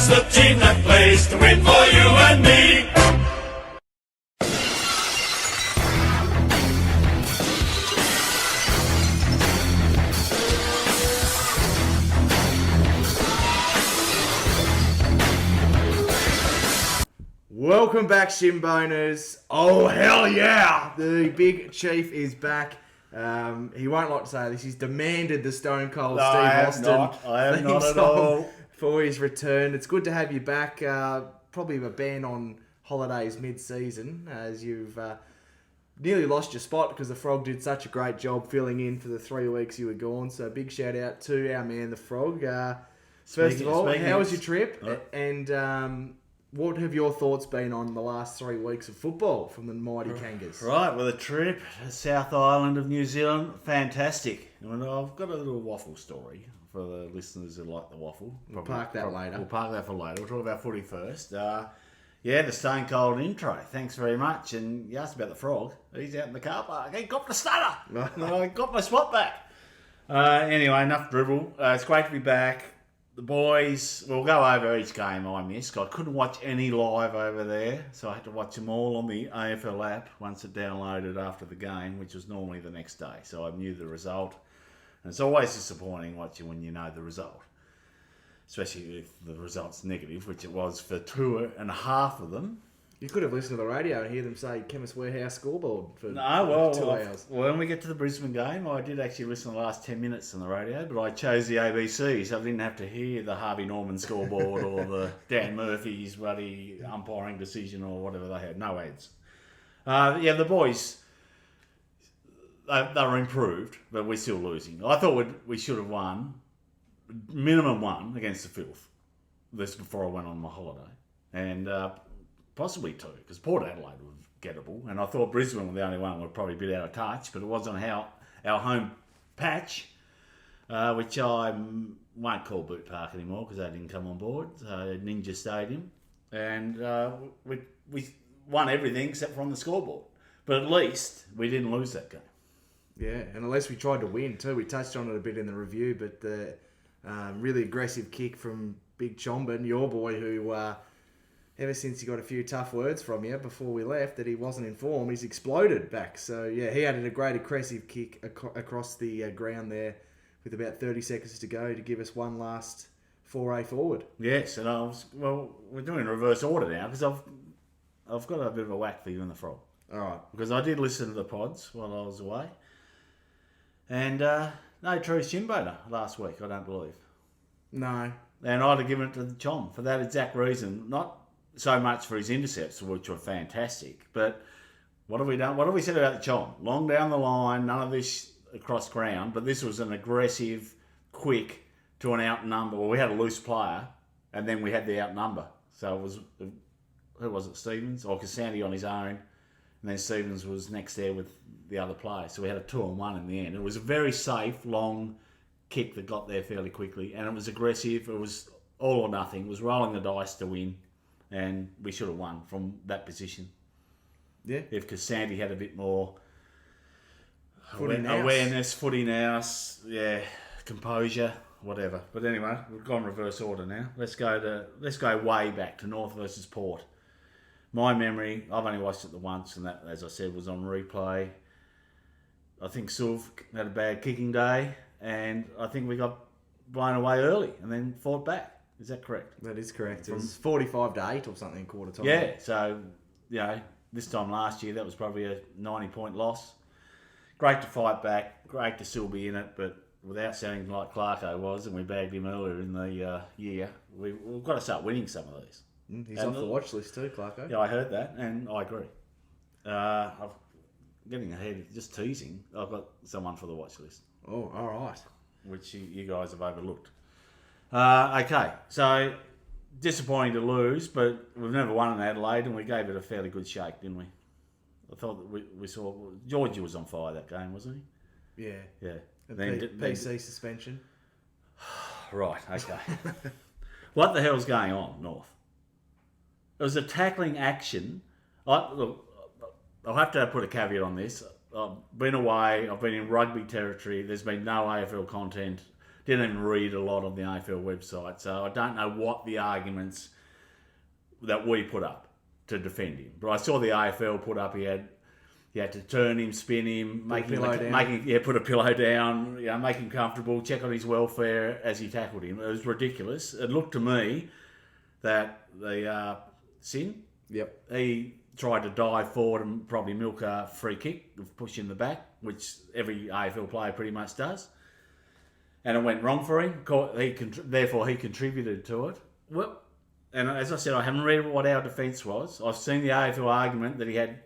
Tigers, the team that plays to win for you and me. Welcome back, Shimboners. Oh, hell yeah! The Big Chief is back. He won't like to say this. He's demanded the Stone Cold Steve Austin. I am not at all. For his return. It's good to have you back. Probably a ban on holidays mid-season, as you've nearly lost your spot because the Frog did such a great job filling in for the 3 weeks you were gone. So big shout out to our man, the Frog. First of all, how was your trip? And what have your thoughts been on the last 3 weeks of football from the mighty Kangas? Right, well, the trip to South Island of New Zealand, fantastic. And I've got a little waffle story for the listeners who like the waffle. We'll park that later. We'll park that for later. We'll talk about footy first. The Stone Cold intro. Thanks very much. And you asked about the Frog. He's out in the car park. He got the stutter. I got my spot back. Anyway, enough dribble. It's great to be back. The boys, we'll go over each game I missed. I couldn't watch any live over there, so I had to watch them all on the AFL app once it downloaded after the game, which was normally the next day. So I knew the result. And it's always disappointing watching when you know the result, especially if the result's negative, which it was for 2.5 of them. You could have listened to the radio and hear them say Chemist Warehouse scoreboard for 2 hours. When we get to the Brisbane game, I did actually listen to the last 10 minutes on the radio, but I chose the ABC, so I didn't have to hear the Harvey Norman scoreboard or the Dan Murphy's bloody umpiring decision or whatever they had. No ads. The boys, they were improved, but we're still losing. I thought we should have won, minimum one against the Filth. This before I went on my holiday. And possibly 2, because Port Adelaide was gettable, and I thought Brisbane were the only one were probably a bit out of touch, but it was on our home patch, which I won't call Boot Park anymore because they didn't come on board, Ninja Stadium, and we won everything except for on the scoreboard. But at least we didn't lose that game. Yeah, and unless we tried to win too. We touched on it a bit in the review, but the really aggressive kick from Big Chomben, your boy, who... ever since he got a few tough words from you before we left that he wasn't in form, he's exploded back. So, yeah, he added a great aggressive kick across the ground there with about 30 seconds to go to give us one last foray forward. Yes, and we're doing reverse order now because I've got a bit of a whack for you and the Frog. All right. Because I did listen to the pods while I was away. And no true Shimboner last week, I don't believe. No. And I'd have given it to the Chom for that exact reason. Not so much for his intercepts, which were fantastic, but what have we done? What have we said about the Chom? Long down the line, none of this across ground, but this was an aggressive, quick to an outnumber. Well, we had a loose player, and then we had the outnumber. So it was, who was it, Stevens? Or Cassandi on his own, and then Stevens was next there with the other player. So we had a 2-on-1 in the end. It was a very safe, long kick that got there fairly quickly, and it was aggressive. It was all or nothing. It was rolling the dice to win. And we should have won from that position. Yeah. If Cassandi had a bit more awareness, footy nous, composure, whatever. But anyway, we've gone reverse order now. Let's go way back to North versus Port. My memory, I've only watched it the once, and that, as I said, was on replay. I think Suv had a bad kicking day, and I think we got blown away early and then fought back. Is that correct? That is correct. It was 45-8 or something quarter time. Yeah, so, this time last year, that was probably a 90-point loss. Great to fight back, great to still be in it, but without sounding like Clarko was, and we bagged him earlier in the year, we've got to start winning some of these. He's off the watch list too, Clarko. Yeah, I heard that, and I agree. I'm getting ahead, just teasing. I've got someone for the watch list. Oh, all right. Which you guys have overlooked. Okay, so disappointing to lose, but we've never won in Adelaide, and we gave it a fairly good shake, didn't we? I thought that we saw... Georgie was on fire that game, wasn't he? Yeah. Yeah. PC suspension. Right, okay. What the hell's going on, North? It was a tackling action. Look, I'll have to put a caveat on this. I've been away. I've been in rugby territory. There's been no AFL content. Didn't even read a lot on the AFL website, so I don't know what the arguments that we put up to defend him. But I saw the AFL put up he had to turn him, spin him, put a pillow down, make him comfortable, check on his welfare as he tackled him. It was ridiculous. It looked to me that the Sin, he tried to dive forward and probably milk a free kick, push in the back, which every AFL player pretty much does. And it went wrong for him. Therefore, he contributed to it. Well, and as I said, I haven't read what our defence was. I've seen the AFL argument that he had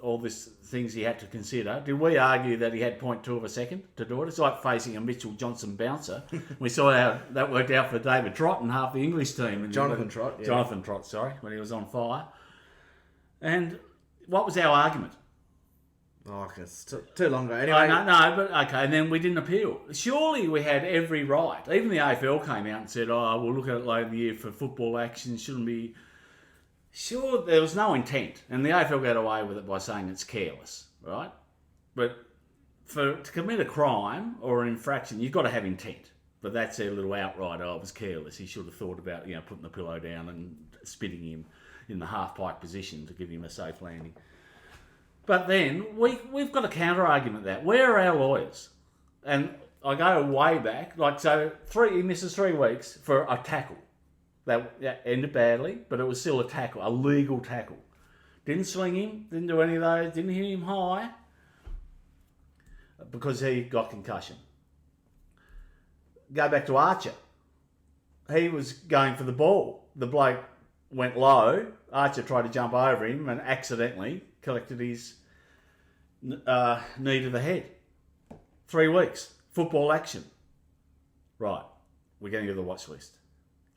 all these things he had to consider. Did we argue that he had 0.2 of a second to do it? It's like facing a Mitchell Johnson bouncer. We saw how that worked out for David Trott and half the English team. Jonathan Trott, when he was on fire. And what was our argument? Oh, it's too long ago. Anyway, no, but okay, and then we didn't appeal. Surely we had every right. Even the AFL came out and said, we'll look at it later in the year for football action. Shouldn't be... Sure, there was no intent. And the AFL got away with it by saying it's careless, right? But to commit a crime or an infraction, you've got to have intent. But that's a little outright, it was careless. He should have thought about, putting the pillow down and spitting him in the half-pike position to give him a safe landing. But then we've got a counter-argument to that. Where are our lawyers? And I go way back. He misses 3 weeks for a tackle. That ended badly, but it was still a tackle, a legal tackle. Didn't swing him, didn't do any of those, didn't hit him high because he got concussion. Go back to Archer. He was going for the ball. The bloke went low. Archer tried to jump over him and accidentally collected his knee to the head. 3 weeks. Football action. Right. We're going to go to the watch list.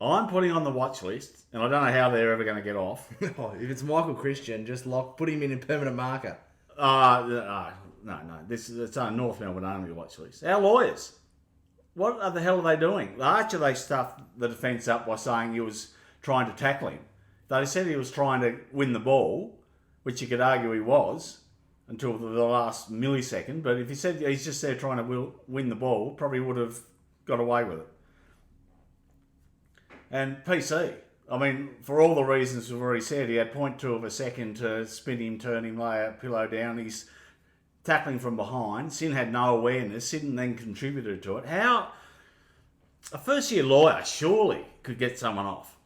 I'm putting on the watch list, and I don't know how they're ever going to get off. If it's Michael Christian, just put him in a permanent marker. No. It's a North Melbourne only watch list. Our lawyers. What the hell are they doing? Archer, they stuffed the defence up by saying he was trying to tackle him. They said he was trying to win the ball, which you could argue he was until the last millisecond. But if he said he's just there trying to win the ball, probably would have got away with it. And PC, for all the reasons we've already said, he had 0.2 of a second to spin him, turn him, lay a pillow down. He's tackling from behind. Sin had no awareness. Sin then contributed to it. How a first-year lawyer surely could get someone off.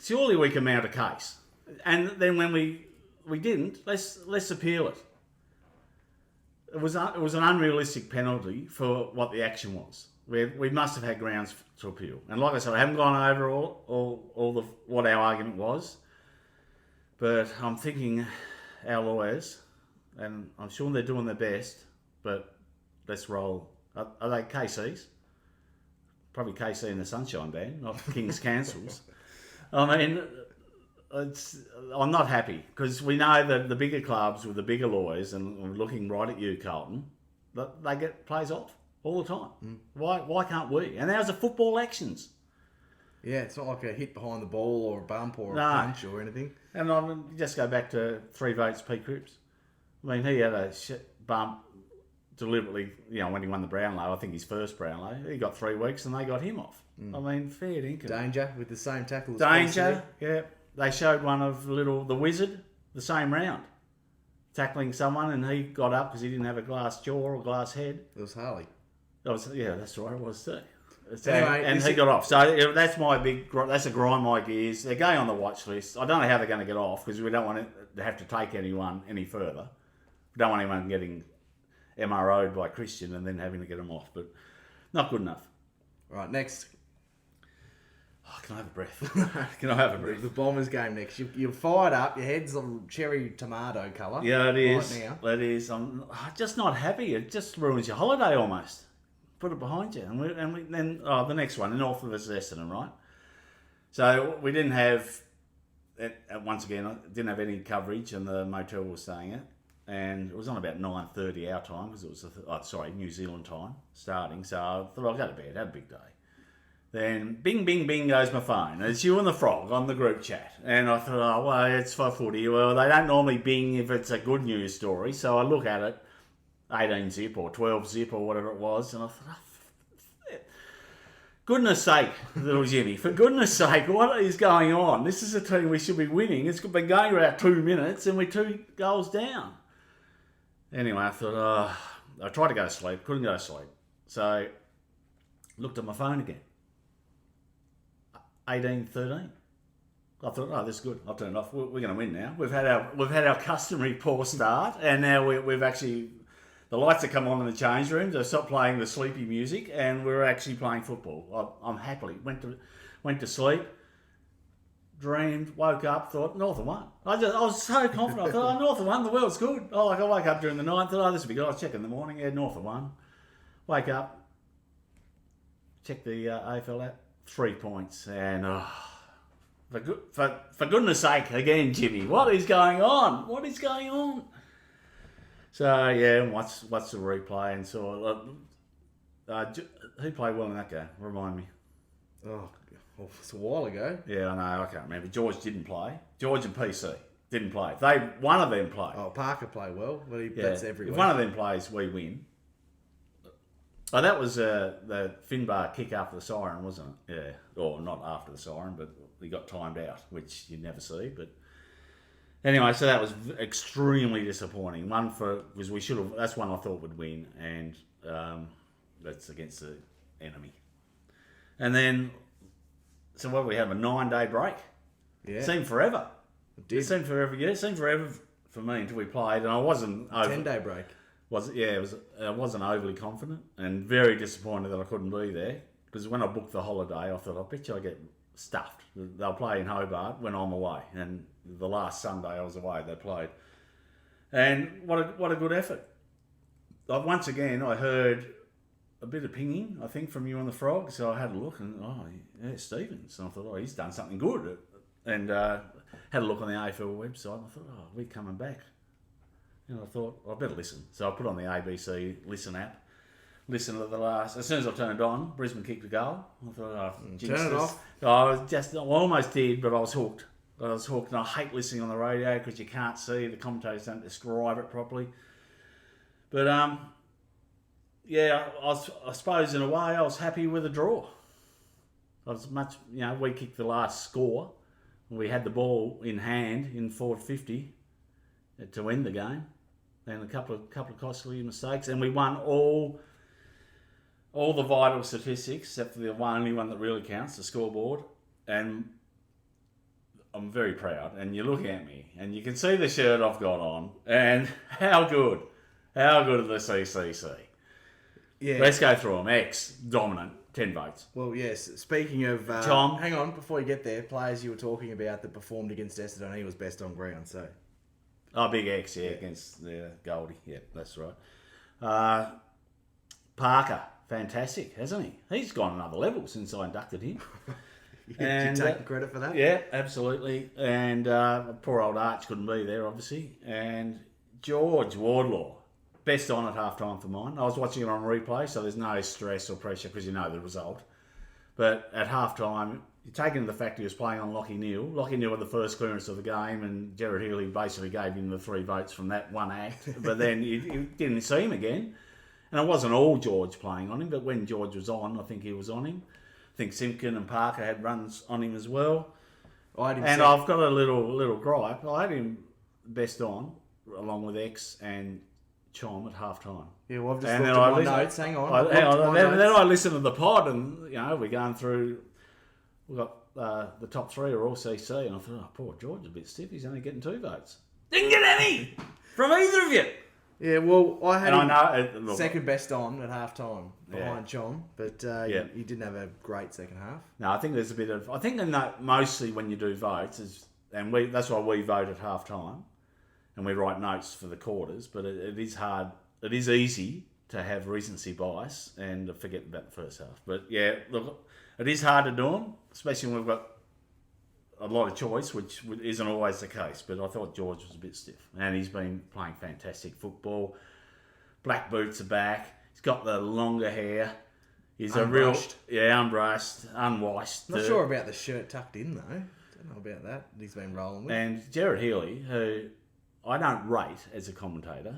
Surely we can mount a case. And then when we didn't, let's appeal it. It was an unrealistic penalty for what the action was. We must have had grounds to appeal. And like I said, I haven't gone over all what our argument was. But I'm thinking our lawyers, and I'm sure they're doing their best, but let's roll. Are they KCs? Probably KC and the Sunshine Band, not King's Cancels. I'm not happy because we know that the bigger clubs with the bigger lawyers, and we're looking right at you, Carlton, that they get plays off all the time. Why can't we? And how's the football actions? Yeah, it's not like a hit behind the ball or a bump or a punch or anything. And I just go back to 3 votes Pete Cripps. He had a bump deliberately, when he won the Brownlow, I think his first Brownlow, he got 3 weeks and they got him off. Fair dinkum. Danger with the same tackle as Danger, yeah. They showed one of the Wizard, the same round, tackling someone, and he got up because he didn't have a glass jaw or glass head. It was Harley. That's right, it was too. Anyway, and he got off. So that's that's a grind my gears. They're going on the watch list. I don't know how they're going to get off because we don't want to have to take anyone any further. We don't want anyone getting MRO'd by Christian and then having to get them off, but not good enough. Right, next. Can I have a breath? Can I have a breath? The Bombers game next. You're fired up. Your head's a cherry tomato colour. Yeah, it is. Right now. It is. I'm just not happy. It just ruins your holiday almost. Put it behind you. And then the next one, North versus Essendon, right? So we didn't have, once again, I didn't have any coverage and the motel we were staying at. And it was on about 9:30 our time because it was, New Zealand time starting. So I thought I'll go to bed, have a big day. Then bing, bing, bing goes my phone. It's you and the frog on the group chat. And I thought, it's for footy. Well, they don't normally bing if it's a good news story. So I look at it, 18 zip or 12 zip or whatever it was. And I thought, Goodness sake, little Jimmy, for goodness sake, what is going on? This is a team we should be winning. It's been going about 2 minutes and we're 2 goals down. Anyway, I thought, I tried to go to sleep, couldn't go to sleep. So, looked at my phone again. 18-13. I thought, this is good. I'll turn it off. We're going to win now. We've had our customary poor start, and now we've actually the lights have come on in the change rooms. They've stopped playing the sleepy music, and we're actually playing football. I'm happily went to sleep, dreamed, woke up, thought Northern won. I was so confident. I thought, Northern won. The world's good. I woke up during the night. Thought, this will be good. I was checking in the morning. Yeah, Northern won. Wake up, check the AFL app. 3 points, and for goodness sake, again, Jimmy, what is going on? What is going on? So yeah, what's the replay and saw who played well in that game? Remind me. Oh, it's a while ago. Yeah, I know. I can't remember. George didn't play. George and PC didn't play. One of them played. Oh, Parker played well, but that's every If week. one of them plays, we win. Oh, that was the Finbar kick after the siren, wasn't it? Yeah, or not after the siren, but he got timed out, which you never see. But anyway, so that was extremely disappointing. Because we should have. That's one I thought would win, and that's against the enemy. And then, so what? We have a 9-day break. Yeah, Seemed forever. It seemed forever. Yeah, it seemed forever for me until we played, and I wasn't over. 10-day break. I wasn't overly confident and very disappointed that I couldn't be there, because when I booked the holiday, I thought, I bet you I get stuffed. They'll play in Hobart when I'm away, and the last Sunday I was away, they played. And what a good effort. Once again, I heard a bit of pinging, I think, from you on the Frog, so I had a look, and Stevens. And I thought, he's done something good. And had a look on the AFL website, and I thought, we're coming back. And I thought, I better listen. So I put on the ABC Listen app. Listened to the last. As soon as I turned it on, Brisbane kicked a goal. I thought, turn it off. I almost did, but I was hooked. And I hate listening on the radio because you can't see. The commentators don't describe it properly. But, I suppose in a way I was happy with the draw. We kicked the last score. We had the ball in hand in forward 50 to end the game. And a couple of costly mistakes, and we won all the vital statistics except for the only one that really counts, the scoreboard. And I'm very proud. And you're looking at me, and you can see the shirt I've got on, and how good are the CCC? Yeah. Let's go through them. X dominant, 10 votes. Well, yes. Speaking of, Tom, hang on before you get there. Players you were talking about that performed against Essendon, he was best on ground. So. Oh, big X, against the Goldie. Yeah, that's right. Parker, fantastic, hasn't he? He's gone another level since I inducted him. And you take the credit for that? Yeah, absolutely. And poor old Arch couldn't be there, obviously. And George Wardlaw, best on at halftime for mine. I was watching it on replay, so there's no stress or pressure because you know the result. But at halftime, you take into the fact he was playing on Lachie Neale. Lachie Neale had the first clearance of the game, and Jared Healy basically gave him the 3 votes from that one act. But then you didn't see him again. And it wasn't all George playing on him, but when George was on, I think he was on him. I think Simpkin and Parker had runs on him as well. I've got a little gripe. I had him best on, along with X and Chom at halftime. Yeah, well, I've just looked at my notes. Hang on. Then I listened to the pod, and we're going through. We've got the top 3 are all CC, and I thought, poor George is a bit stiff. He's only getting 2 votes. Didn't get any from either of you. Yeah, well, I had him second best on at half time behind Chom, but he didn't have a great second half. No, I think there's a bit of... I think mostly when you do votes, that's why we vote at half time, and we write notes for the quarters, but it is hard. It is easy to have recency bias and forget about the first half. But yeah, look, it is hard to do them, especially when we've got a lot of choice, which isn't always the case. But I thought George was a bit stiff, and he's been playing fantastic football. Black boots are back. He's got the longer hair. He's unbrushed. Unbrushed, unwashed. Not sure about the shirt tucked in though. Don't know about that. He's been rolling with. And Jared Healy, who I don't rate as a commentator,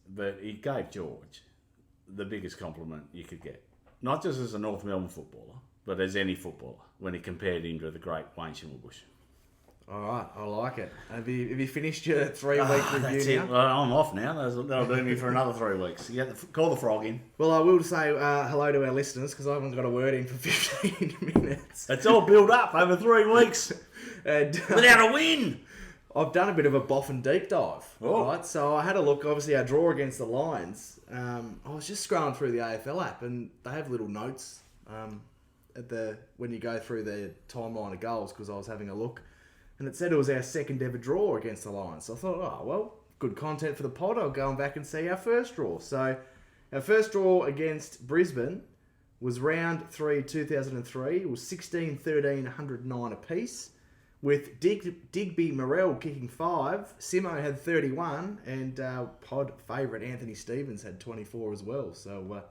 but he gave George the biggest compliment you could get. Not just as a North Melbourne footballer, but as any footballer, when he compared him to the great Wayne Schimmelbusch. All right, I like it. Have you finished your 3-week review That's now? it. Well, I'm off now. That'll do me for another 3 weeks. You have to call the frog in. Well, I will say hello to our listeners because I haven't got a word in for 15 minutes. It's all built up over 3 weeks And, without a win. I've done a bit of a boffin deep dive. Oh. Right, so I had a look. Obviously, our draw against the Lions. I was just scrolling through the AFL app, and they have little notes when you go through the timeline of goals because I was having a look. And it said it was our second ever draw against the Lions. So I thought, oh, well, good content for the pod. I'll go back and see our first draw. So our first draw against Brisbane was round 3, 2003. It was 16, 13, 109 apiece. With Digby Morrell kicking 5. Simo had 31. And pod favourite Anthony Stevens had 24 as well. So,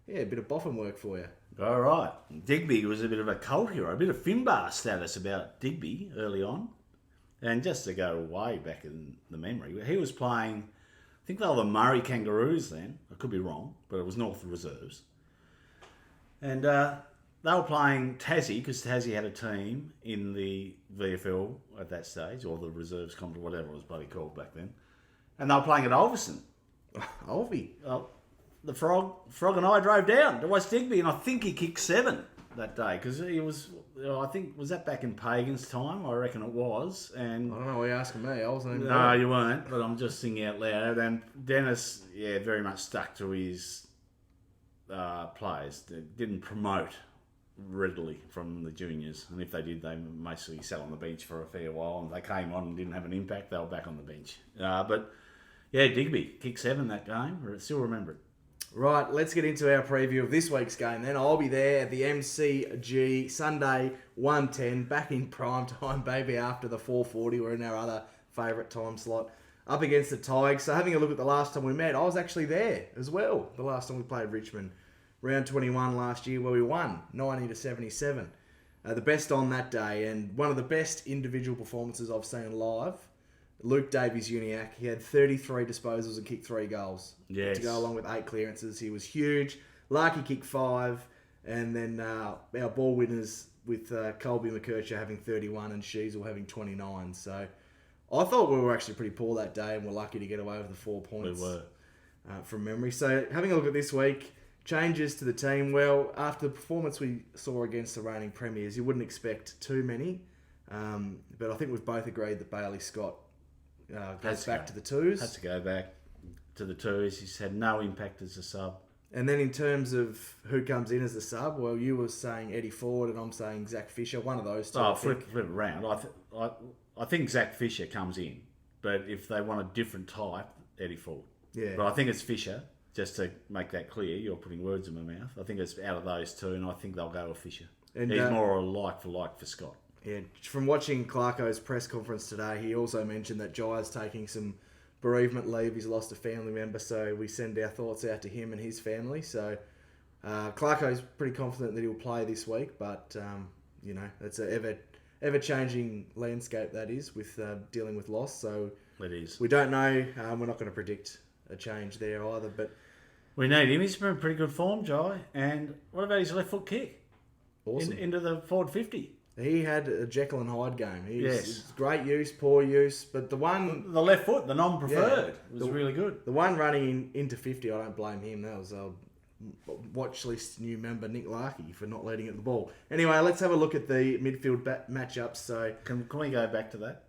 a bit of boffin work for you. All right. Digby was a bit of a cult hero, a bit of Finbar status about Digby early on. And just to go way back in the memory, he was playing, I think they were the Murray Kangaroos then. I could be wrong, but it was North Reserves. And they were playing Tassie, because Tassie had a team in the VFL at that stage, or the Reserves Company, whatever it was bloody called back then. And they were playing at Ulverstone. Olvie. Well, the Frog and I drove down to watch Digby, and I think he kicked 7 that day, because he was, I think, was that back in Pagan's time? I reckon it was. And I don't know why you're asking me. I wasn't even no, there. you weren't, but I'm just thinking out loud. And Dennis, very much stuck to his players. They didn't promote readily from the juniors, and if they did, they mostly sat on the bench for a fair while, and they came on and didn't have an impact. They were back on the bench. But Digby kicked 7 that game. I still remember it. Right, let's get into our preview of this week's game then. I'll be there at the MCG Sunday 1:10, back in prime time, baby, after the 4:40. We're in our other favourite time slot. Up against the Tiges. So having a look at the last time we met, I was actually there as well. The last time we played Richmond. Round 21 last year where we won 90-77. The best on that day, and one of the best individual performances I've seen live. Luke Davies-Uniacke, he had 33 disposals and kicked 3 goals. Yes. To go along with 8 clearances. He was huge. Larky kicked 5. And then our ball winners with Colby McKercher having 31 and Sheasel having 29. So I thought we were actually pretty poor that day and we're lucky to get away with the 4 points. We were. From memory. So having a look at this week, changes to the team. Well, after the performance we saw against the reigning premiers, you wouldn't expect too many. But I think we've both agreed that Bailey Scott goes back to the twos. Had to go back to the twos. He's had no impact as a sub. And then in terms of who comes in as a sub, well, you were saying Eddie Ford and I'm saying Zach Fisher. One of those two. Oh, flip it around. I think Zach Fisher comes in, but if they want a different type, Eddie Ford. Yeah. But I think it's Fisher. Just to make that clear, you're putting words in my mouth. I think it's out of those two, and I think they'll go with Fisher. And, he's more a like for Scott. Yeah, from watching Clarko's press conference today, he also mentioned that Jai's taking some bereavement leave. He's lost a family member, so we send our thoughts out to him and his family. So Clarko's pretty confident that he'll play this week, but that's an ever-changing landscape that is with dealing with loss. So It is. We don't know. We're not going to predict a change there either, but We need him. He's been in pretty good form, Jai. And what about his left foot kick? awesome. Into the forward 50. He had a Jekyll and Hyde game. Yes. It's great use, poor use, but the one The left foot, the non-preferred, was The- really good. the one running into 50, I don't blame him. That was a watch list new member Nick Larkey for not leading at the ball. Anyway, let's have a look at the midfield matchups. So, Can we go back to that?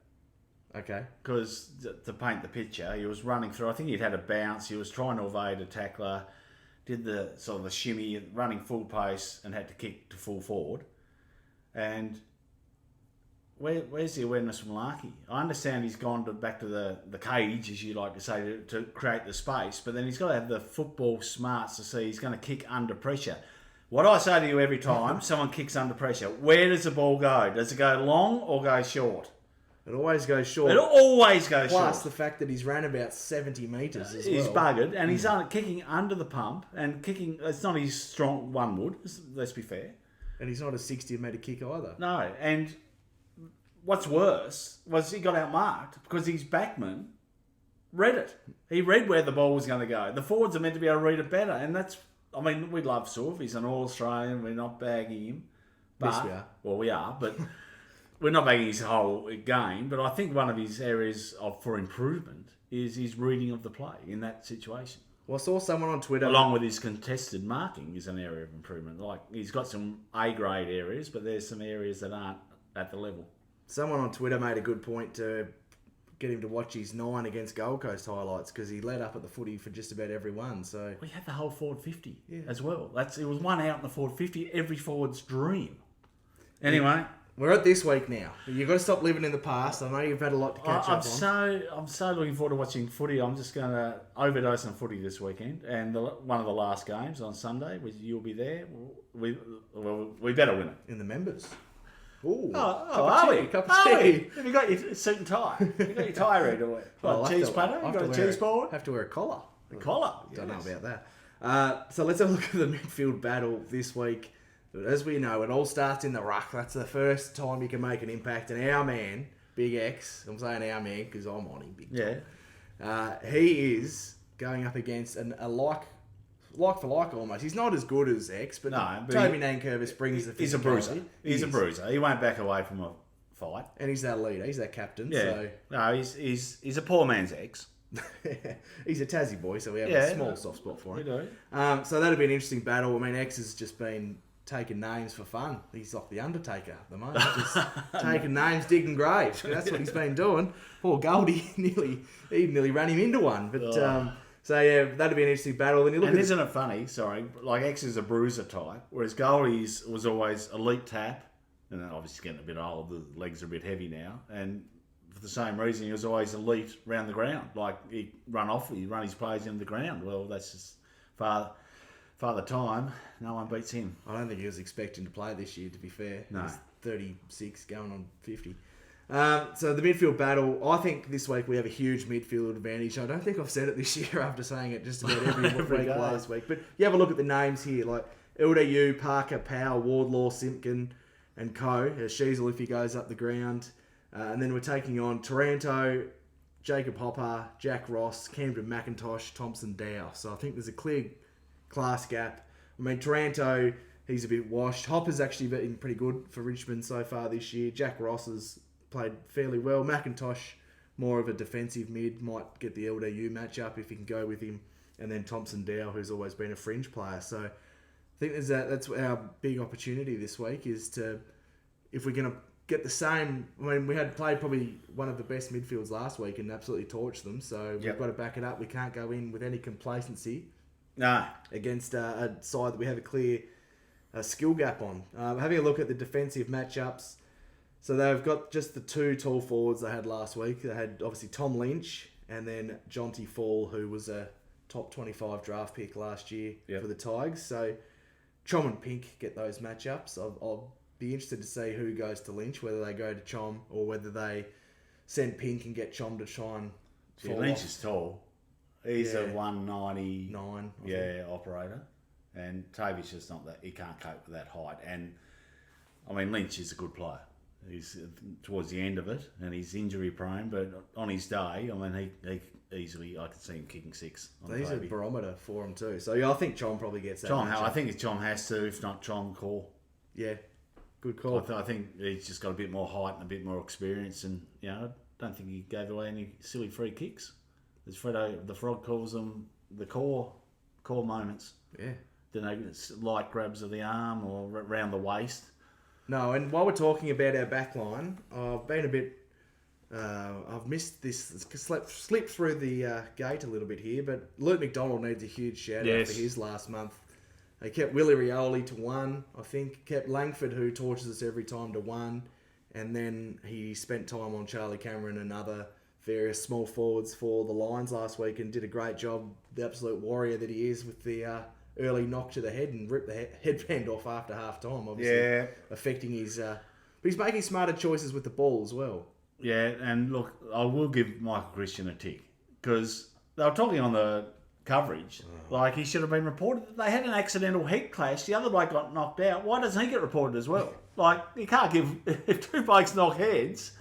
okay. Because to paint the picture, he was running through. I think he'd had a bounce. He was trying to evade a tackler, did the sort of the shimmy, running full pace, and had to kick to full forward. And where's the awareness from Larkey? I understand he's gone back to the cage, as you like to say, to create the space. But then he's got to have the football smarts to see he's going to kick under pressure. What I say to you every time someone kicks under pressure, where does the ball go? Does it go long or go short? It always goes short. It always goes short. Plus the fact that he's ran about 70 metres as He's well. buggered, and he's kicking under the pump, and kicking, it's not his strong one wood, let's be fair. And he's not a 60-metre kick either. No, and what's worse was he got outmarked because his backman read it. He read where the ball was going to go. The forwards are meant to be able to read it better, and that's, I mean, we love Suv, he's an All-Australian, we're not bagging him, But, Yes, we are. Well, we are, but we're not making his whole game. But I think one of his areas for improvement is his reading of the play in that situation. Well, I saw someone on Twitter. Along with his contested marking is an area of improvement. Like, he's got some A-grade areas, but there's some areas that aren't at the level. Someone on Twitter made a good point to get him to watch his 9 against Gold Coast highlights because he led up at the footy for just about every one. So We had the whole forward 50 as well. It was one out in the forward 50, every forward's dream. Anyway, we're at this week now. You've got to stop living in the past. I know you've had a lot to catch up on. I'm so looking forward to watching footy. I'm just going to overdose on footy this weekend, and one of the last games on Sunday, which you'll be there. We better win it. In the members. Ooh, Cup of tea. Have you got your suit and tie? Have you got your tie ready to wear? Cheese platter? You got a cheese board? Have to wear a collar. A collar? Don't know about that. So let's have a look at the midfield battle this week. As we know, it all starts in the ruck. That's the first time you can make an impact. And our man, Big X, I'm saying our man because I'm on him big time. He is going up against a like for like almost. He's not as good as X, but Toby Nankervis brings the physicality. He's a bruiser. He's a bruiser. He won't back away from a fight. And he's that leader. He's that captain. Yeah. So. No, he's a poor man's X. He's a Tassie boy, so we have a small soft spot for him. We do. So that'll be an interesting battle. I mean, X has just been taking names for fun. He's like the Undertaker at the moment, just taking names, digging graves. That's what he's been doing. Poor Goldie nearly ran him into one. But so yeah, that'll be an interesting battle. Then you look and isn't it funny? Sorry, like X is a bruiser type, whereas Goldie's was always elite tap, and then obviously getting a bit old. The legs are a bit heavy now, and for the same reason, he was always elite round the ground. Like he'd run his plays into the ground. Well, that's just Father Time, no one beats him. I don't think he was expecting to play this year, to be fair. No. He's 36, going on 50. So the midfield battle, I think this week we have a huge midfield advantage. I don't think I've said it this year after saying it just about every week last week. But you have a look at the names here, like LDU, Parker, Powell, Wardlaw, Simpkin, and Co. Sheasel if he goes up the ground. And then we're taking on Taranto, Jacob Hopper, Jack Ross, Camden McIntosh, Thompson Dow. So I think there's a clear class gap. I mean, Taranto, he's a bit washed. Hopper's actually been pretty good for Richmond so far this year. Jack Ross has played fairly well. McIntosh, more of a defensive mid, might get the LDU matchup if he can go with him. And then Thompson Dow, who's always been a fringe player. So I think that's our big opportunity this week is to, if we're going to get the same. I mean, we had played probably one of the best midfields last week and absolutely torched them. So we've got to back it up. We can't go in with any complacency. No. Against a side that we have a clear skill gap on. Having a look at the defensive matchups, so they've got just the two tall forwards they had last week. They had obviously Tom Lynch and then Jonty Fall, who was a top 25 draft pick last year for the Tigers. So Chom and Pink get those matchups. I'll be interested to see who goes to Lynch, whether they go to Chom or whether they send Pink and get Chom to try and fall Lynch off. is tall. He's a 199 operator. And Tavish is not that. He can't cope with that height. And, I mean, Lynch is a good player. He's towards the end of it, and he's injury prone. But on his day, I mean, he easily, I could see him kicking 6. So he's a barometer for him too. So yeah, I think Chom probably gets that. I think Chom has to, if not Chom, call. Yeah, good call. I think he's just got a bit more height and a bit more experience, and I don't think he gave away any silly free kicks. As Fredo the Frog calls them, the core moments. Yeah. Light grabs of the arm or around the waist. No, and while we're talking about our back line, I've been a bit... I've missed this, slipped through the gate a little bit here, but Luke McDonald needs a huge shout-out for his last month. They kept Willie Rioli to 1, I think. Kept Langford, who tortures us every time, to 1. And then he spent time on Charlie Cameron and other various small forwards for the Lions last week and did a great job, the absolute warrior that he is, with the early knock to the head and ripped the headband off after half-time, obviously affecting his... but he's making smarter choices with the ball as well. Yeah, and look, I will give Michael Christian a tick, because they were talking on the coverage, like he should have been reported. They had an accidental head clash, the other bloke got knocked out. Why doesn't he get reported as well? Like, you can't give... If two blokes knock heads...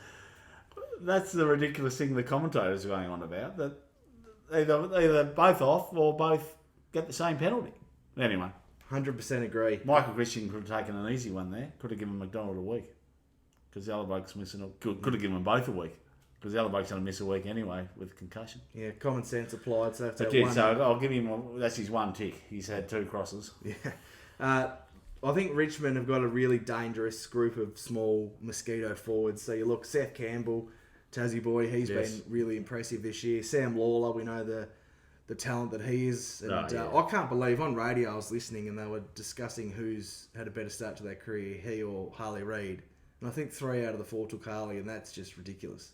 That's the ridiculous thing the commentators are going on about, that either both off or both get the same penalty. Anyway. 100% agree. Michael Christian could have taken an easy one there. Could have given McDonald a week. Because the other bloke's missing. Could have given them both a week. Because the other bloke's going to miss a week anyway with concussion. Yeah, common sense applied. So that's It did, so I'll give him... That's his one tick. He's had 2 crosses. Yeah. I think Richmond have got a really dangerous group of small mosquito forwards. So you look, Seth Campbell, Tassie boy, he's been really impressive this year. Sam Lawler, we know the talent that he is. And I can't believe, on radio I was listening and they were discussing who's had a better start to their career, he or Harley Reid. And I think 3 out of the 4 took Harley, and that's just ridiculous.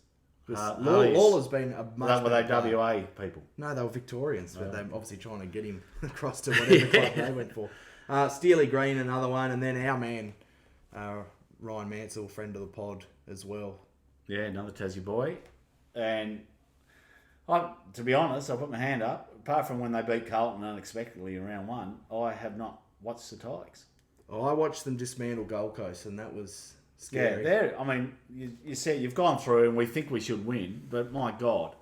Lawler's been a much Were they better WA player. people? No, they were Victorians, but they're obviously trying to get him across to whatever club they went for. Steely Green, another one, and then our man, Ryan Mansell, friend of the pod as well. Yeah, another Tassie boy. And to be honest, I'll put my hand up. Apart from when they beat Carlton unexpectedly in round 1, I have not watched the Tiges. I watched them dismantle Gold Coast, and that was scary. Yeah, I mean, you said you've gone through and we think we should win, but my God,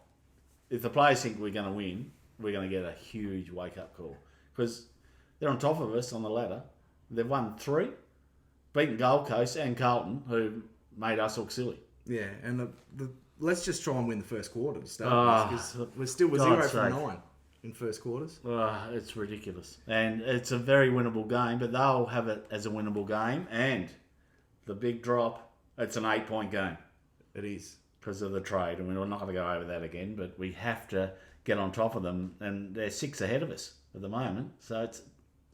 if the players think we're going to win, we're going to get a huge wake-up call. Because they're on top of us on the ladder. They've won 3, beaten Gold Coast and Carlton, who made us look silly. Yeah, and let's just try and win the first quarter to start with, because we're still 0 from 9 in first quarters. It's ridiculous. And it's a very winnable game, but they'll have it as a winnable game. And the big drop, it's an 8-point game. It is. Because of the trade. And we're not going to go over that again, but we have to get on top of them. And they're 6 ahead of us at the moment. So it's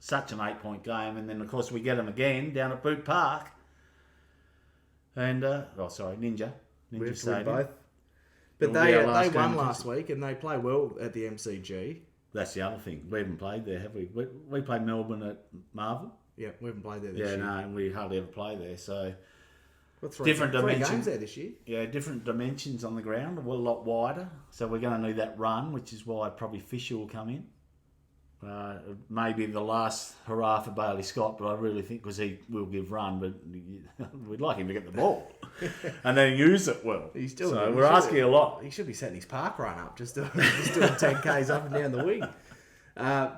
such an 8-point game. And then, of course, we get them again down at Boot Park. And, Ninja Stadium. Both. But they won last week and they play well at the MCG. That's the other thing. We haven't played there, have we? We played Melbourne at Marvel. Yeah, we haven't played there this year. Yeah, no, we hardly ever play there. So different dimensions. Games there this year. Yeah, different dimensions on the ground. We're a lot wider. So we're going to need that run, which is why probably Fisher will come in. Maybe the last hurrah for Bailey Scott, but I really think because he will give run, but we'd like him to get the ball and then use it well. We're asking a lot. He should be setting his park run up, just doing 10Ks up and down the wing.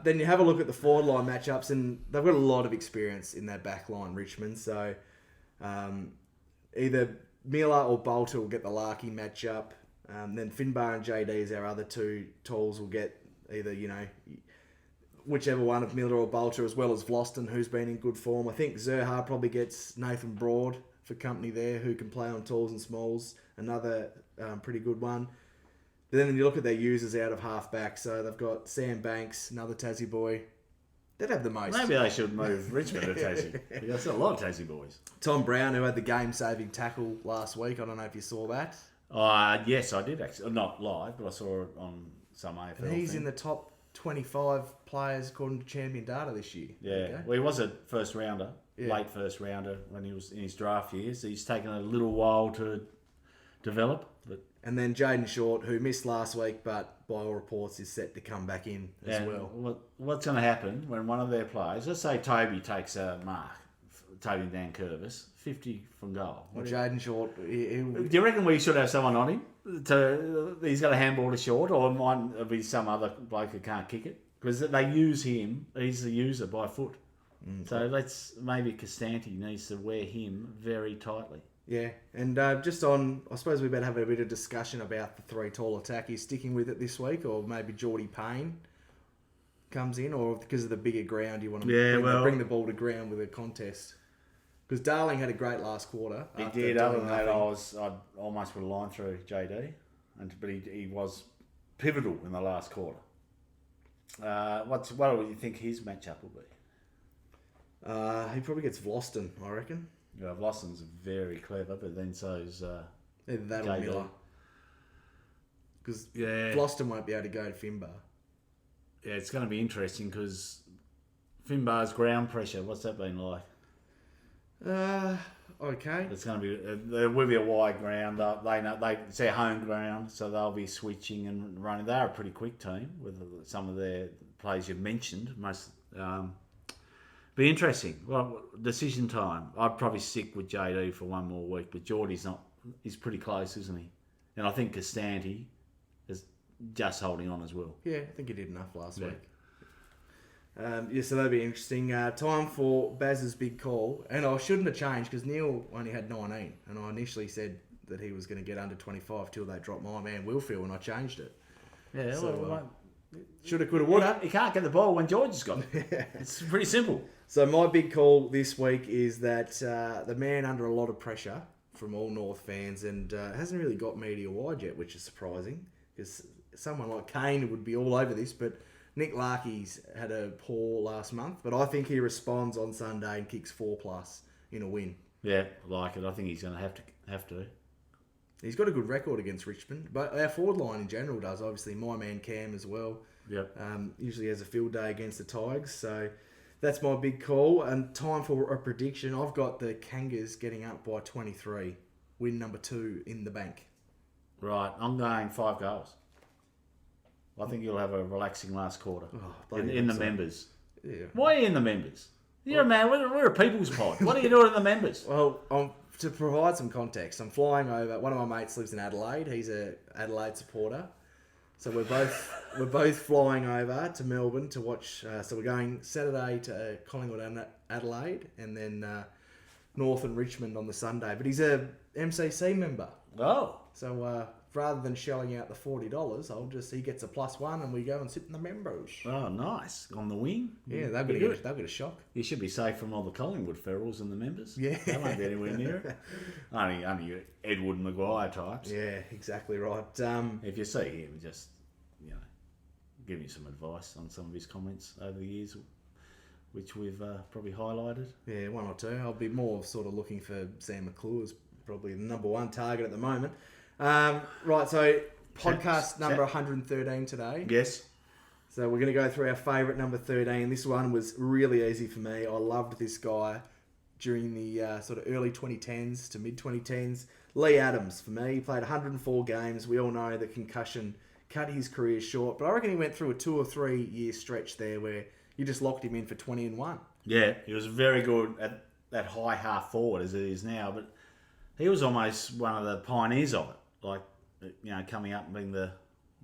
Then you have a look at the forward line matchups, and they've got a lot of experience in their back line, Richmond. So either Miller or Bolter will get the Larky matchup. Then Finbar and JD as our other 2 talls will get either, whichever one of Miller or Bolter, as well as Vloston, who's been in good form. I think Zerha probably gets Nathan Broad for company there, who can play on talls and smalls. Another pretty good one. But then you look at their users out of halfback. So they've got Sam Banks, another Tassie boy. They'd have the most. Maybe they should move Richmond to Tassie. There's a lot of Tassie boys. Tom Brown, who had the game-saving tackle last week. I don't know if you saw that. Yes, I did actually. Not live, but I saw it on some AFL. And he's in the top 25 players according to Champion Data this year. Yeah, well, he was a first rounder, late first rounder when he was in his draft years. He's taken a little while to develop. And then Jaden Short, who missed last week, but by all reports is set to come back in as well. What's going to happen when one of their players, let's say Toby takes a mark, Toby Dan Curvis, 50 from goal. Well, Jaden Short... Do you reckon we should have someone on him? He's got a handball to short, or it might be some other bloke who can't kick it? Because they use him, he's the user by foot. So maybe Costanti needs to wear him very tightly. Yeah, and just on, I suppose we better have a bit of discussion about the 3 tall attack. He's sticking with it this week, or maybe Geordie Payne comes in, or because of the bigger ground, you want to bring the ball to ground with a contest. Because Darling had a great last quarter. He did. Other than that, I almost put a line through JD, but he was pivotal in the last quarter. What do you think his matchup will be? He probably gets Vloston, I reckon. Yeah, Vloston's very clever, but then so's either that or Miller. Because Vloston won't be able to go to Finbar. Yeah, it's going to be interesting because Finbar's ground pressure, what's that been like? Okay. It's going to be. There will be a wide ground. It's their home ground, so they'll be switching and running. They're a pretty quick team with some of their players you've mentioned. Be interesting. Well, decision time. I'd probably stick with JD for one more week, but Geordie's not. He's pretty close, isn't he? And I think Costanti is just holding on as well. Yeah, I think he did enough last week. So that'd be interesting. Time for Baz's big call. And I shouldn't have changed because Neil only had 19. And I initially said that he was going to get under 25 till they dropped my man Willfield, and I changed it. Yeah, So, shoulda, coulda, woulda. You can't get the ball when George has got it. It's pretty simple. So my big call this week is that the man under a lot of pressure from all North fans and hasn't really got media wide yet, which is surprising because someone like Kane would be all over this, but Nick Larkey's had a poor last month, but I think he responds on Sunday and kicks 4+ in a win. Yeah, like it. I think he's going to have to. He's got a good record against Richmond, but our forward line in general does. Obviously, my man Cam as well. Yep. Usually has a field day against the Tigers, so that's my big call. And time for a prediction. I've got the Kangas getting up by 23. Win number 2 in the bank. Right, I'm going 5 goals. I think you'll have a relaxing last quarter in the members. Yeah. Why are you in the members? You're a man. We're a people's pod. What are you doing in the members? Well, to provide some context, I'm flying over. One of my mates lives in Adelaide. He's a Adelaide supporter, so we're both flying over to Melbourne to watch. So we're going Saturday to Collingwood and Adelaide, and then North and Richmond on the Sunday. But he's a MCC member. Oh. So rather than shelling out the $40, he gets a +1 and we go and sit in the members. Oh, nice. On the wing? Yeah, they'll get a shock. You should be safe from all the Collingwood ferals and the members. Yeah. They won't be anywhere near it. Only your Edward Maguire types. Yeah, exactly right. If you see him, just, give me some advice on some of his comments over the years, which we've probably highlighted. Yeah, 1 or 2. I'll be more sort of looking for Sam McClure as probably the number 1 target at the moment. Right, so podcast number 113 today. Yes. So we're going to go through our favourite number 13. This one was really easy for me. I loved this guy during the sort of early 2010s to mid 2010s. Lee Adams, for me. He played 104 games. We all know the concussion cut his career short, but I reckon he went through a 2 or 3 year stretch there where you just locked him in for 20 and 1. Yeah, he was very good at that high half forward as it is now, but he was almost one of the pioneers of it. Like, coming up and being the,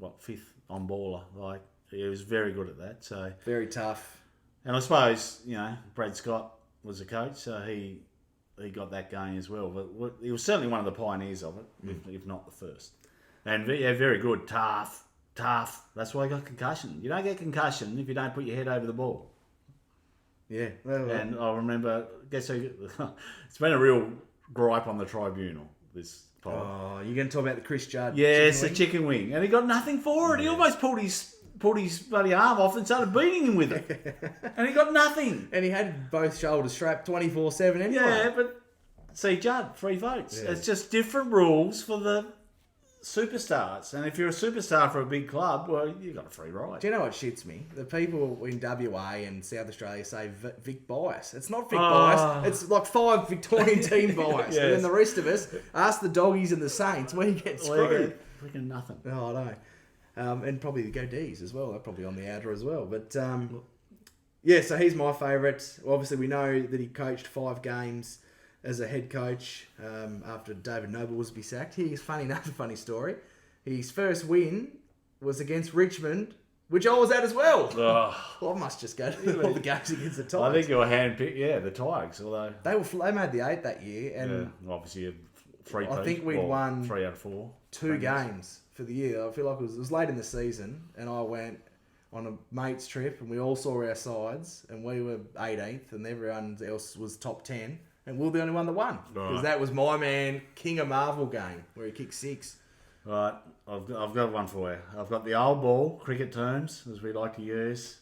5th on baller. Like, he was very good at that. So very tough. And I suppose, Brad Scott was a coach, so he got that going as well. But he was certainly one of the pioneers of it, if not the first. And very good. Tough. That's why he got concussion. You don't get concussion if you don't put your head over the ball. Yeah. And I remember, it's been a real gripe on the tribunal, this pod. Oh, you're going to talk about the Chris Judd? Yes, the chicken wing. And he got nothing for it. He almost pulled his bloody arm off and started beating him with it. And he got nothing. And he had both shoulders strapped 24/7 anyway. Yeah, but see, Judd, 3 votes. Yeah. It's just different rules for the superstars. And if you're a superstar for a big club, well, you've got a free ride. Do you know what shits me? The people in WA and South Australia say Vic bias. It's not Vic bias. It's like 5 Victorian team bias. Yes. And then the rest of us, ask the Doggies and the Saints, we get screwed. Freaking nothing. Oh, I know. And probably the Go D's as well. They're probably on the outer as well. But, so he's my favourite. Obviously, we know that he coached 5 games as a head coach after David Noble was to be sacked. Here's another funny story. His first win was against Richmond, which I was at as well. Well, I must just go to all the games against the Tigers. I think you were handpicked, the Tigers. Although they made the 8 that year, and obviously a free. I think we'd won 3 out of 4. 2 games for the year. I feel like it was late in the season, and I went on a mate's trip, and we all saw our sides, and we were 18th, and everyone else was top 10. And we were the only one that won. Because that was my man, King of Marvel game, where he kicked 6. Right, I've got one for you. I've got the old ball, cricket terms, as we like to use.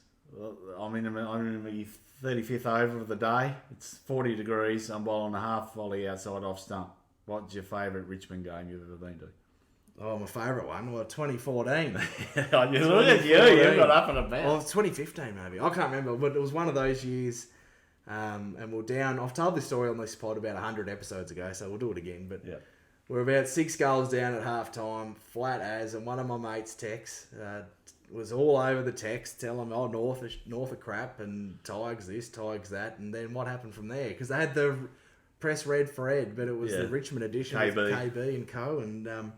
I'm in my 35th over of the day. It's 40 degrees. I'm bowling a half volley outside off stump. What's your favourite Richmond game you've ever been to? Oh, my favourite one? Well, 2014. Look at you. You've got up and about. Well, 2015 maybe. I can't remember, but it was one of those years. And we're down. I've told this story on this pod about 100 episodes ago, so we'll do it again. But we're about 6 goals down at half time, flat as, and one of my mates' texts was all over the text, telling me, North are crap, and Tiges this, Tiges that. And then what happened from there? Because they had the press red for Ed, but it was the Richmond edition with KB and co. And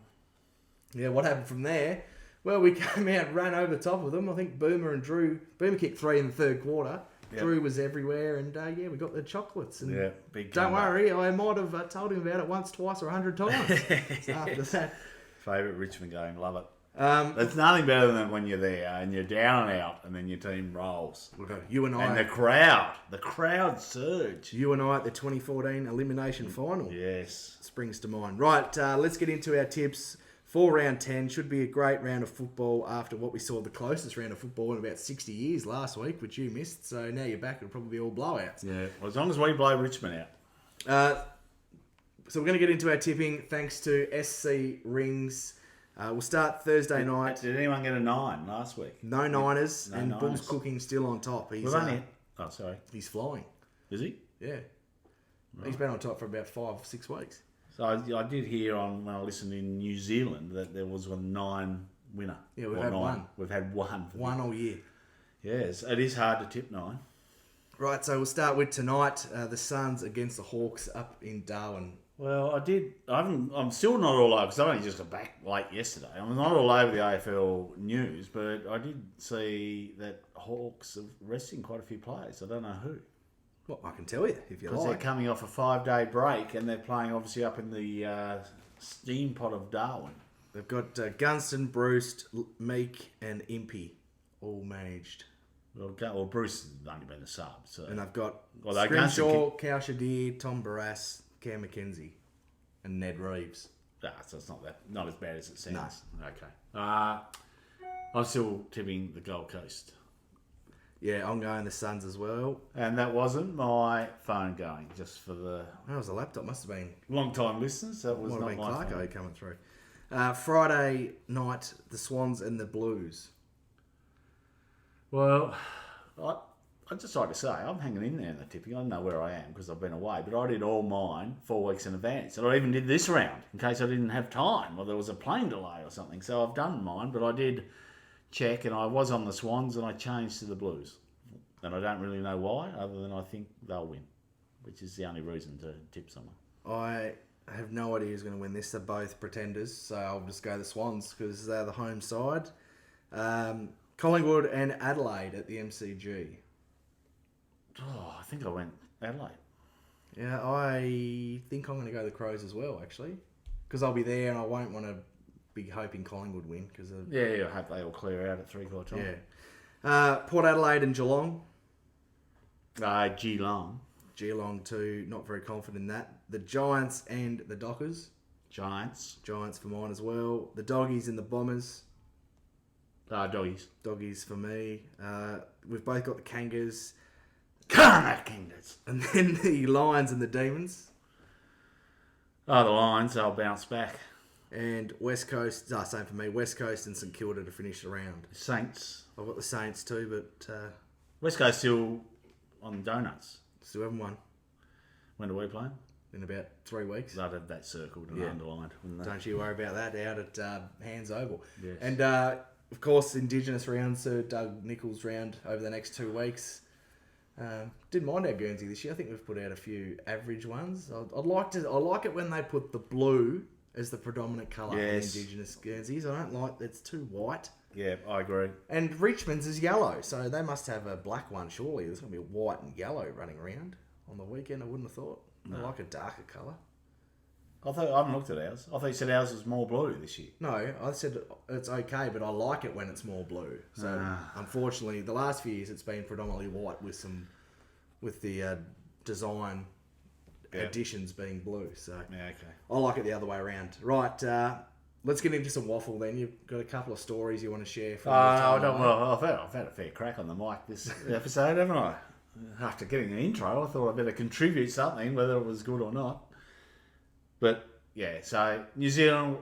what happened from there? Well, we came out, ran over the top of them. I think Boomer kicked 3 in the third quarter. Yep. Drew was everywhere, and we got the chocolates. And Yeah, big don't comeback. worry, I might have told him about it once, twice, or 100 times. So after that, Favourite Richmond game, love it. um, There's nothing better than when you're there and you're down and out and then your team rolls. you and And I, the crowd surge. you and I at the 2014 elimination final Yes. springs to mind. Right, let's get into our tips for round 10. Should be a great round of football after what we saw the closest round of football in about 60 years last week, which you missed. So now you're back, it'll probably be all blowouts. Yeah. Well, as long as we blow Richmond out. So we're going to get into our tipping thanks to SC Rings. We'll start Thursday night. Did anyone get a 9 last week? No Niners, No and Niners. Bulls cooking still on top. We've only... Oh, sorry. He's flying. Is he? Yeah. He's been on top for about 5-6 weeks. So I did hear when I listened in New Zealand that there was a 9 winner. Yeah, we've Or had 9. one. We've had one. One all year. Yes, it is hard to tip 9. Right, so we'll start with tonight. The Suns against the Hawks up in Darwin. Well, I'm still not all over because I only just got back late yesterday. I'm not all over the AFL news, but I did see that Hawks are resting quite a few players. I don't know who. Well, I can tell you if you Because like. they're coming off a 5-day break and they're playing obviously up in the steam pot of Darwin. They've got Gunston, Bruce, Meek, and Impey all managed. Well, Bruce has only been a sub. So. And they've got Although Gunston Scrimshaw, Cal Shadir, Tom Barras, Cam McKenzie, and Ned Reeves. So it's not as bad as it sounds. No. Okay. I'm still tipping the Gold Coast. Yeah, I'm going the Suns as well. And that wasn't my phone going, just for the That was a laptop. Must have been long-time listeners. That was might have not been my phone. Clarko coming through. Friday night, the Swans and the Blues. Well, I'd just like to say, I'm hanging in there in the tipping. I don't know where I am because I've been away, but I did all mine 4 weeks in advance. And I even did this round in case I didn't have time or there was a plane delay or something. So I've done mine, but I did check and I was on the Swans and I changed to the Blues. And I don't really know why, other than I think they'll win, which is the only reason to tip someone. I have no idea who's going to win this. They're both pretenders, so I'll just go the Swans because they're the home side. Collingwood and Adelaide at the MCG. Oh, I think I went Adelaide. Yeah, I think I'm going to go the Crows as well, actually, because I'll be there and I won't want to be hoping Collingwood win because Yeah, I hope they all clear out at 3/4 time. yeah. Port Adelaide and Geelong. Geelong. Geelong too, not very confident in that. The Giants and the Dockers. Giants. Giants for mine as well. The Doggies and the Bombers. Doggies. Doggies for me. We've both got the Kangas. Carnac Kingdoms. And then the Lions and the Demons. Oh, the Lions, they'll bounce back. And West Coast, same for me. West Coast and St Kilda to finish the round. Saints. I've got the Saints too, but West Coast still on donuts. still haven't won When do we play? in about 3 weeks. They'd have that circled and Yeah. underlined, wouldn't they? Don't you worry about that out at Hands Oval. Yes. And of course, Indigenous round, Sir Doug Nichols round over the next 2 weeks. Didn't mind our Guernsey this year. I think we've put out a few average ones. I like it when they put the blue as the predominant colour Yes. in Indigenous Guernseys. I don't like it's too white. Yeah, I agree. And Richmond's is yellow, so they must have a black one. Surely there's going to be white and yellow running around on the weekend. I wouldn't have thought. I like a darker colour. I haven't looked at ours. I thought you said ours was more blue this year. No, I said it's okay, but I like it when it's more blue. So unfortunately, the last few years it's been predominantly white with the design additions being blue. So Yeah, okay. I like it the other way around. Right, let's get into some waffle then. You've got a couple of stories you want to share from your time away. Well, I've had a fair crack on the mic this episode, haven't I? After getting the intro, I thought I'd better contribute something, whether it was good or not. But, yeah, so New Zealand,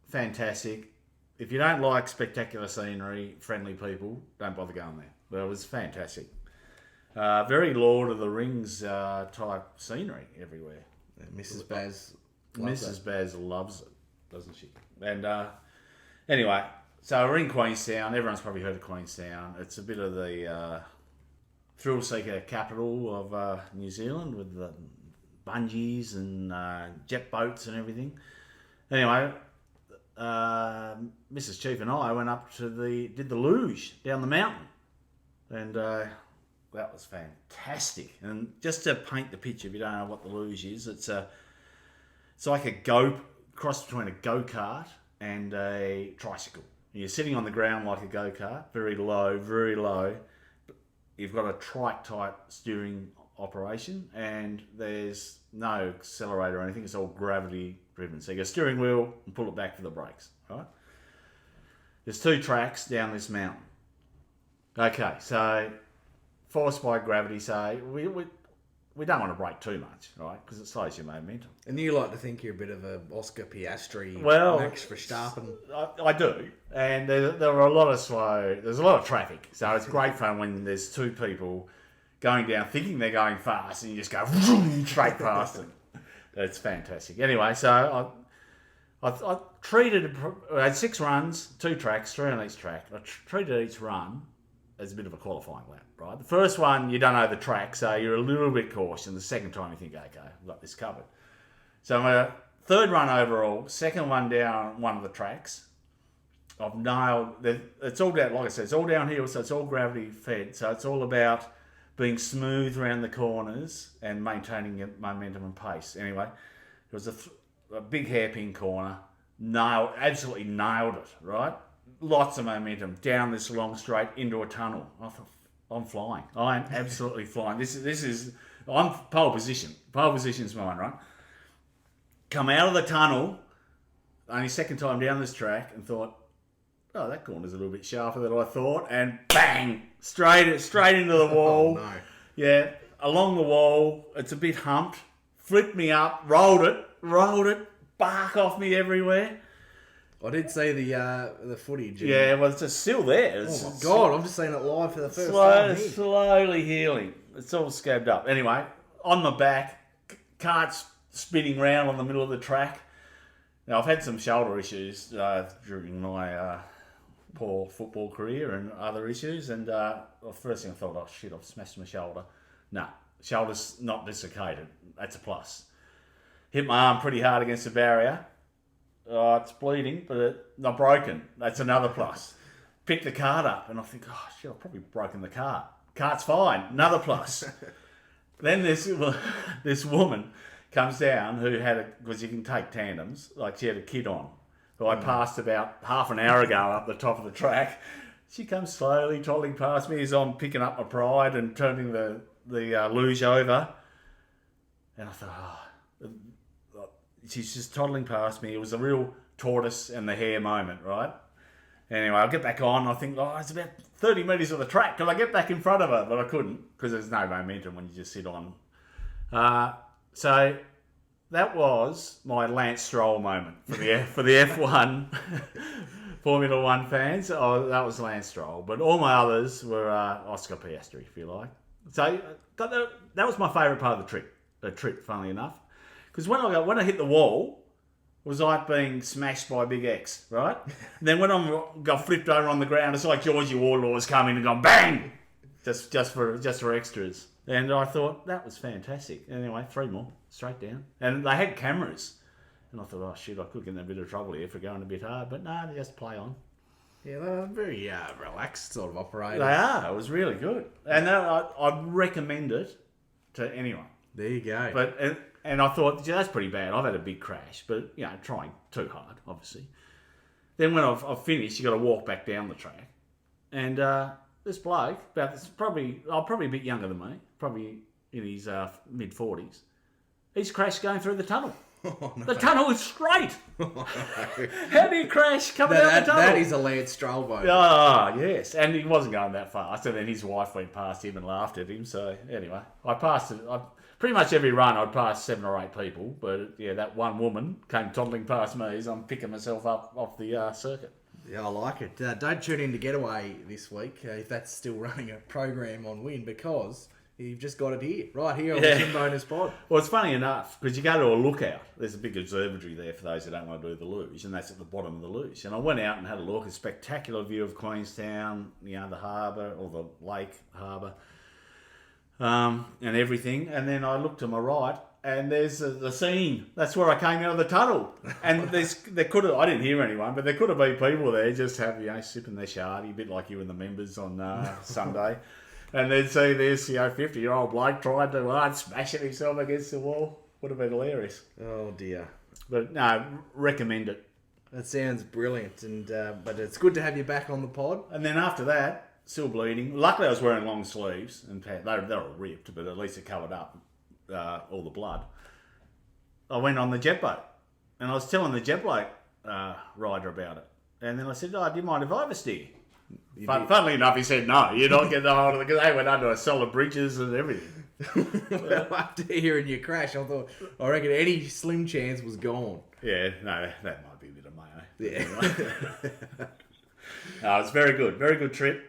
fantastic. If you don't like spectacular scenery, friendly people, don't bother going there. But it was fantastic. Very Lord of the Rings type scenery everywhere. Mrs. Baz loves Mrs. it. Baz loves it, doesn't she? And anyway, so we're in Queenstown. Everyone's probably heard of Queenstown. It's a bit of the thrill seeker capital of New Zealand with the bungees and jet boats and everything. Anyway, Mrs. Chief and I went up to did the luge down the mountain. And that was fantastic. And just to paint the picture, if you don't know what the luge is, it's like a cross between a go-kart and a tricycle. You're sitting on the ground like a go-kart, very low, very low. You've got a trike-type steering operation, and there's no accelerator or anything. It's all gravity-driven. So you got a steering wheel and pull it back for the brakes, right? There's 2 tracks down this mountain. Okay, so forced by gravity, so we don't want to brake too much, right? Because it slows your momentum. And you like to think you're a bit of a Oscar Piastri, Max Verstappen. I do, and there are a lot of there's a lot of traffic, so it's great fun when there's 2 people going down thinking they're going fast, and you just go straight past them. It's fantastic. Anyway, so I treated, I had 6 runs, 2 tracks, 3 on each track. I treated each run as a bit of a qualifying lap, right? The first one, you don't know the track, so you're a little bit cautious. The second time, you think, okay, I've got this covered. So my 3rd run overall, 2nd one down one of the tracks, I've nailed, it's all down, like I said, it's all downhill, so it's all gravity fed, so it's all about being smooth around the corners and maintaining your momentum and pace. Anyway, it was a big hairpin corner, absolutely nailed it, right? Lots of momentum down this long straight into a tunnel. I thought, I'm flying. I am absolutely flying. This is I'm pole position. Pole position's mine, right? Come out of the tunnel, only 2nd time down this track, and thought, oh, that corner's a little bit sharper than I thought, and bang, straight into the wall. Oh, no. Yeah, along the wall. It's a bit humped. Flipped me up, rolled it, bark off me everywhere. I did see the footage. Yeah, well, it's just still there. Oh my God, I'm just seeing it live for the first time here. Slowly healing. It's all scabbed up. Anyway, on my back, cart's spinning round on the middle of the track. Now, I've had some shoulder issues during my poor football career and other issues, and the first thing I thought, oh shit, I've smashed my shoulder. No, shoulder's not dislocated. That's a plus. Hit my arm pretty hard against the barrier. It's bleeding, but it's not broken. That's another plus. Pick the cart up, and I think, oh shit, I've probably broken the cart. Cart's fine. Another plus. Then this woman comes down who because you can take tandems, like she had a kid on, who I passed about half an hour ago up the top of the track. She comes slowly toddling past me as I'm picking up my pride and turning the luge over. And I thought, she's just toddling past me. It was a real tortoise and the hare moment, right? Anyway, I'll get back on. I think, it's about 30 metres of the track. Could I get back in front of her? But I couldn't, because there's no momentum when you just sit on. So that was my Lance Stroll moment for the F1 Formula 1 fans. Oh, that was Lance Stroll. But all my others were Oscar Piastri, if you like. So that was my favourite part of the trip, funnily enough. Because when I hit the wall, it was like being smashed by Big X, right? And then when I got flipped over on the ground, it's like Georgie Warlaw's coming and gone bang, just for extras. And I thought that was fantastic. Anyway, 3 more straight down, and they had cameras, and I thought, oh shit, I could get in a bit of trouble here for going a bit hard, but no, they just play on. Yeah, they're very relaxed sort of operators. They are. It was really good, and I'd recommend it to anyone. There you go. But. And I thought, that's pretty bad. I've had a big crash, but, trying too hard, obviously. Then when I've finished, you got to walk back down the track. And this bloke, probably a bit younger than me, probably in his mid-40s, he's crashed going through the tunnel. Oh, no. The tunnel is straight. Oh, no. How do you crash coming out the tunnel? That is a Lance Stroll moment. Ah, yes. And he wasn't going that fast. And then his wife went past him and laughed at him. So, anyway, I passed it. Pretty much every run I'd pass 7 or 8 people, but that one woman came toddling past me as I'm picking myself up off the circuit. Yeah, I like it. Don't tune in to Getaway this week if that's still running a program on Win, because you've just got it here, right here on the Gym Bonus Pod. Well, it's funny enough, because you go to a lookout. There's a big observatory there for those who don't want to do the luge, and that's at the bottom of the luge. And I went out and had a look, a spectacular view of Queenstown, the harbour, or the lake harbour. And everything, and then I looked to my right, and there's the scene. That's where I came out of the tunnel. And there could have, I didn't hear anyone, but there could have been people there just sipping their shardy, a bit like you and the members on Sunday. And they'd see this, 50-year-old bloke trying to smashing himself against the wall. Would have been hilarious. Oh dear. But no, recommend it. That sounds brilliant, and but it's good to have you back on the pod. And then after that, still bleeding. Luckily, I was wearing long sleeves, and they were ripped, but at least it covered up all the blood. I went on the jet boat, and I was telling the jet boat rider about it. And then I said, do you mind if I have a steer? Funnily enough, he said, no, you're not getting a hold of it, because they went under solid bridges and everything. Well, after hearing you crash, I reckon any slim chance was gone. Yeah, no, that might be a bit of mayo. Yeah. No, it's very good. Very good trip.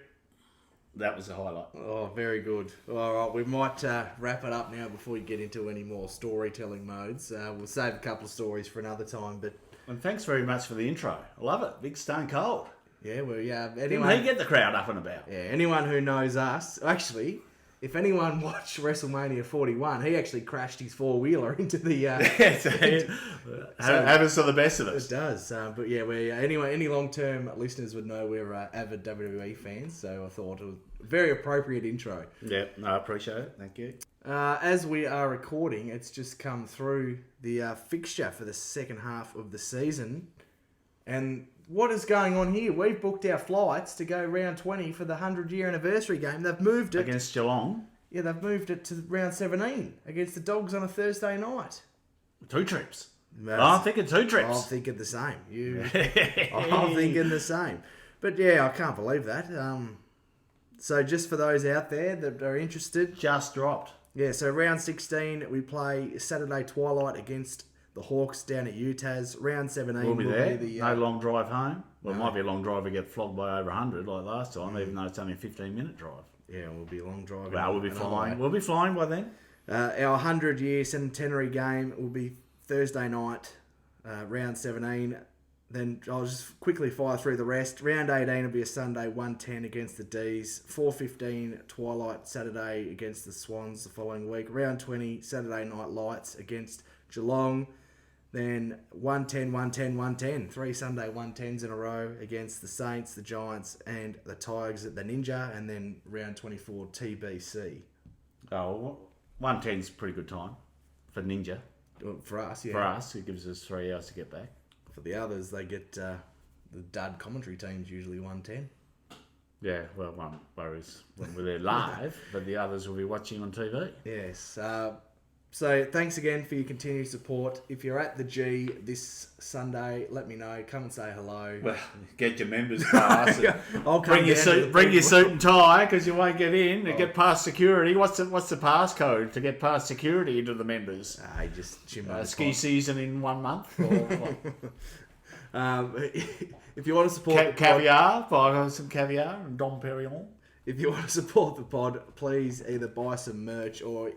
That was the highlight. Oh, very good. All right, we might wrap it up now before we get into any more storytelling modes. We'll save a couple of stories for another time, but... And thanks very much for the intro. I love it. Big Stone Cold. Yeah, well, yeah. Didn't he get the crowd up and about? Yeah, anyone who knows us... Actually, if anyone watched WrestleMania 41, he actually crashed his four-wheeler into the... Happens to the best of us. It does. But yeah, any long-term listeners would know we're avid WWE fans, so I thought it was a very appropriate intro. Yeah, no, I appreciate it. Thank you. As we are recording, it's just come through the fixture for the second half of the season. And what is going on here? We've booked our flights to go round 20 for the 100-year anniversary game. They've moved it... Against Geelong? Yeah, they've moved it to round 17 against the Dogs on a Thursday night. 2 trips. I'm thinking 2 trips. I'm thinking the same. I'm thinking the same. But yeah, I can't believe that. So just for those out there that are interested... Just dropped. Yeah, so round 16, we play Saturday twilight against the Hawks down at UTAS. Round 17 we'll be there. The, no long drive home. Well, it might be a long drive to get flogged by over 100 like last time, even though it's only a 15-minute drive. Yeah, we'll be long driving. Well, we'll be flying. We'll be flying by then. Our 100-year centenary game will be Thursday night, round 17. Then I'll just quickly fire through the rest. Round 18 will be a Sunday, 1:10 against the D's. 4:15 twilight Saturday against the Swans the following week. Round 20, Saturday night lights against Geelong. Then 1:10, 1:10, 1:10. 3 Sunday 1:10s in a row against the Saints, the Giants, and the Tigers at the Ninja. And then round 24, TBC. Oh, 1:10's a pretty good time for Ninja. For us, yeah. For us, it gives us 3 hours to get back. For the others, they get the dud commentary teams usually 1:10. Yeah, well, one worries when we're there live, but the others will be watching on TV. Yes. So thanks again for your continued support. If you're at the G this Sunday, let me know. Come and say hello. Well, get your members pass. I'll bring your suit and tie because you won't get in. And get past security. What's the passcode to get past security into the members? Just ski season in 1 month. Or what? If you want to support caviar, buy some caviar and Dom Perignon. If you want to support the pod, please either buy some merch or.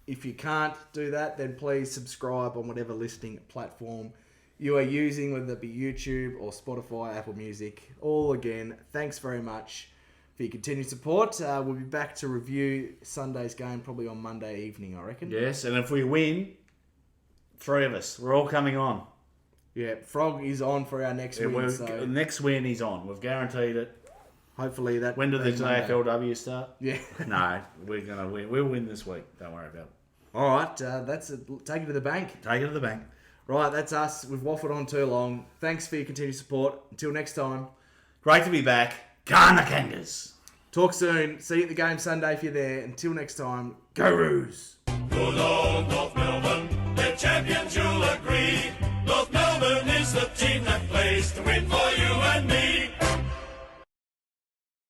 If you can't do that, then please subscribe on whatever listening platform you are using, whether it be YouTube or Spotify, Apple Music. All again, thanks very much for your continued support. We'll be back to review Sunday's game probably on Monday evening, I reckon. Yes, and if we win, 3 of us, we're all coming on. Yeah, Frog is on for our next win. So next win he's on. We've guaranteed it. Hopefully that. When do the AFLW start? Yeah. No, we're gonna win. We'll win this week. Don't worry about it. All right, that's it. Take it to the bank. Take it to the bank. Right, that's us. We've waffled on too long. Thanks for your continued support. Until next time. Great to be back. Garner Kangas. Talk soon. See you at the game Sunday if you're there. Until next time, go Roos. Good old North Melbourne, the champions you'll agree. North Melbourne is the team that plays to win for you